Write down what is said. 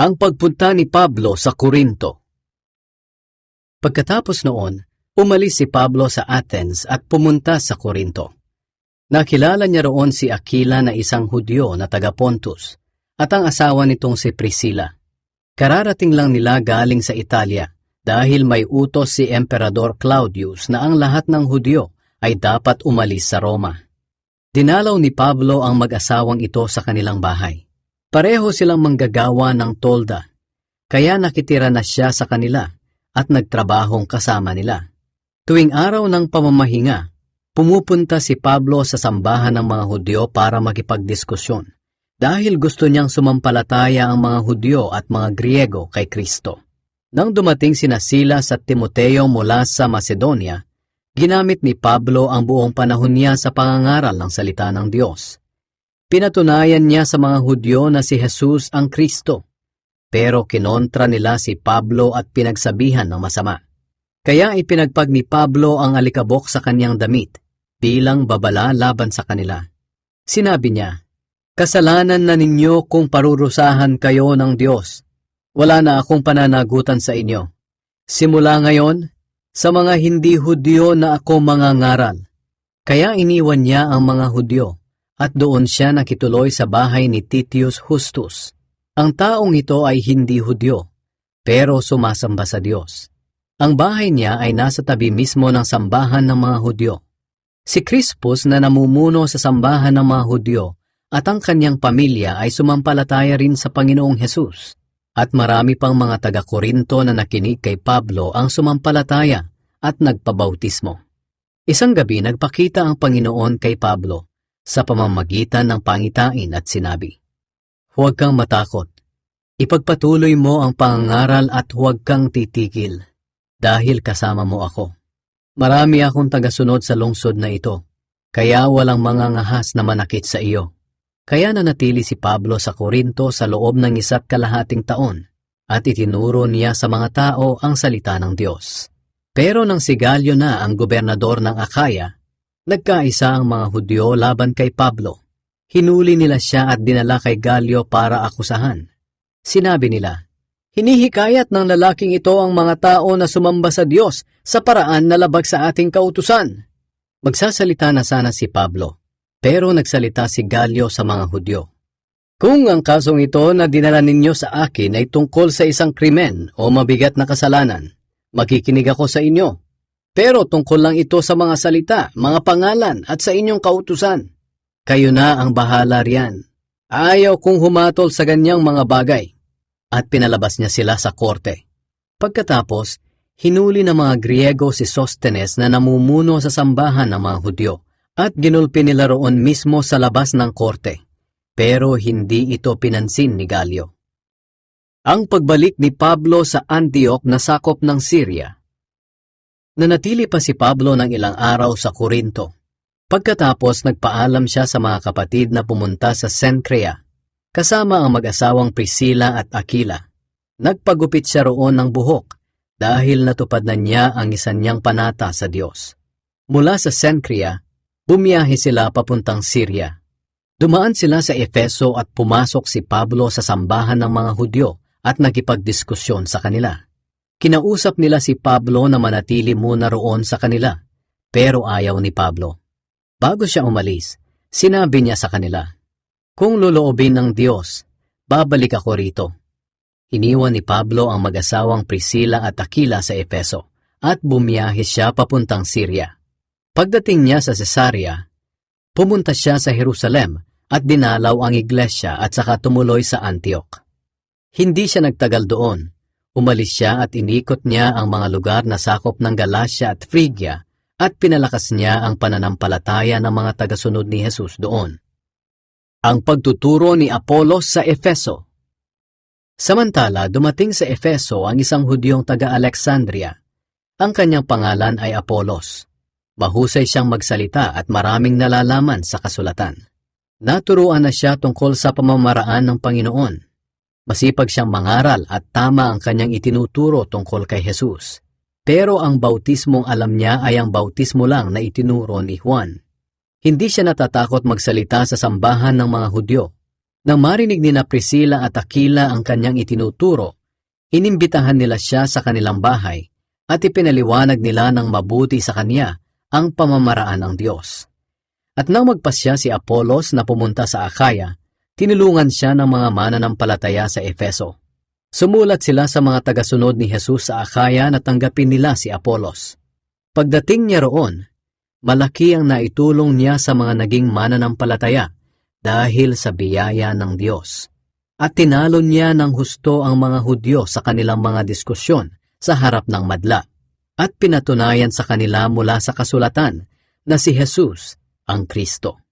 Ang pagpunta ni Pablo sa Korinto. Pagkatapos noon, umalis si Pablo sa Athens at pumunta sa Korinto. Nakilala niya roon si Aquila na isang Hudyo na taga Pontus at ang asawa nitong si Priscilla. Kararating lang nila galing sa Italia dahil may utos si Emperador Claudius na ang lahat ng Hudyo ay dapat umalis sa Roma. Dinalaw ni Pablo ang mag-asawang ito sa kanilang bahay. Pareho silang manggagawa ng tolda, kaya nakitira na siya sa kanila at nagtrabahong kasama nila. Tuwing araw ng pamamahinga, pumupunta si Pablo sa sambahan ng mga Hudyo para makipagdiskusyon dahil gusto niyang sumampalataya ang mga Hudyo at mga Griego kay Kristo. Nang dumating sina Silas at Timoteo mula sa Macedonia, ginamit ni Pablo ang buong panahon niya sa pangangaral ng salita ng Diyos. Pinatunayan niya sa mga Hudyo na si Jesus ang Kristo, pero kinontra nila si Pablo at pinagsabihan ng masama. Kaya ipinagpag ni Pablo ang alikabok sa kanyang damit bilang babala laban sa kanila. Sinabi niya, "Kasalanan na ninyo kung parurusahan kayo ng Diyos. Wala na akong pananagutan sa inyo. Simula ngayon, sa mga hindi Hudyo na ako mangangaral." Kaya iniwan niya ang mga Hudyo at doon siya nakituloy sa bahay ni Titius Justus. Ang taong ito ay hindi Hudyo, pero sumasamba sa Diyos. Ang bahay niya ay nasa tabi mismo ng sambahan ng mga Hudyo. Si Crispus na namumuno sa sambahan ng mga Hudyo at ang kanyang pamilya ay sumampalataya rin sa Panginoong Hesus. At marami pang mga taga-Korinto na nakinig kay Pablo ang sumampalataya at nagpabautismo. Isang gabi nagpakita ang Panginoon kay Pablo sa pamamagitan ng pangitain at sinabi, "Huwag kang matakot. Ipagpatuloy mo ang pangangaral at huwag kang titigil, dahil kasama mo ako. Marami akong tagasunod sa lungsod na ito, kaya walang mangangahas na manakit sa iyo." Kaya nanatili si Pablo sa Korinto sa loob ng 1.5 taon at itinuro niya sa mga tao ang salita ng Diyos. Pero nang si Galyo na ang gobernador ng Akaya, nagkaisa ang mga Hudyo laban kay Pablo. Hinuli nila siya at dinala kay Galyo para akusahan. Sinabi nila, "Hinihikayat ng lalaking ito ang mga tao na sumamba sa Diyos sa paraan na labag sa ating kautusan." Magsasalita na sana si Pablo, pero nagsalita si Galyo sa mga Hudyo. "Kung ang kasong ito na dinala ninyo sa akin ay tungkol sa isang krimen o mabigat na kasalanan, makikinig ako sa inyo. Pero tungkol lang ito sa mga salita, mga pangalan at sa inyong kautusan. Kayo na ang bahala riyan. Ayaw kong humatol sa ganyang mga bagay." At pinalabas niya sila sa korte. Pagkatapos, hinuli ng mga Griego si Sostenes na namumuno sa sambahan ng mga Hudyo at ginulpi nila roon mismo sa labas ng korte. Pero hindi ito pinansin ni Galyo. Ang pagbalik ni Pablo sa Antioch na sakop ng Syria. Nanatili pa si Pablo ng ilang araw sa Korinto. Pagkatapos nagpaalam siya sa mga kapatid na pumunta sa Cenchrea, kasama ang mag-asawang Priscilla at Aquila. Nagpagupit siya roon ng buhok dahil natupad na niya ang isa niyang panata sa Diyos. Mula sa Cenchrea, bumiyahe sila papuntang Syria. Dumaan sila sa Efeso at pumasok si Pablo sa sambahan ng mga Hudyo at nakipagdiskusyon sa kanila. Kinausap nila si Pablo na manatili muna roon sa kanila, pero ayaw ni Pablo. Bago siya umalis, sinabi niya sa kanila, "Kung loloobin ng Diyos, babalik ako rito." Iniwan ni Pablo ang mag-asawang Priscilla at Aquila sa Efeso at bumiyahe siya papuntang Syria. Pagdating niya sa Cesarea, pumunta siya sa Jerusalem at dinalaw ang iglesia at saka tumuloy sa Antioch. Hindi siya nagtagal doon. Umalis siya at inikot niya ang mga lugar na sakop ng Galacia at Phrygia at pinalakas niya ang pananampalataya ng mga tagasunod ni Jesus doon. Ang pagtuturo ni Apolos sa Efeso. Samantala, dumating sa Efeso ang isang Hudyong taga-Alexandria. Ang kanyang pangalan ay Apolos. Mahusay siyang magsalita at maraming nalalaman sa kasulatan. Naturuan na siya tungkol sa pamamaraan ng Panginoon. Masipag siyang mangaral at tama ang kanyang itinuturo tungkol kay Jesus. Pero ang bautismong alam niya ay ang bautismo lang na itinuro ni Juan. Hindi siya natatakot magsalita sa sambahan ng mga Hudyo. Nang marinig ni na Priscilla at Aquila ang kanyang itinuturo, inimbitahan nila siya sa kanilang bahay at ipinaliwanag nila ng mabuti sa kanya ang pamamaraan ng Diyos. At nang magpasya si Apolos na pumunta sa Akaya, tinulungan siya ng mga mananampalataya sa Efeso. Sumulat sila sa mga tagasunod ni Jesus sa Akaya na tanggapin nila si Apolos. Pagdating niya roon, malaki ang naitulong niya sa mga naging mananampalataya dahil sa biyaya ng Diyos. At tinalo niya ng husto ang mga Hudyo sa kanilang mga diskusyon sa harap ng madla. At pinatunayan sa kanila mula sa kasulatan na si Jesus ang Kristo.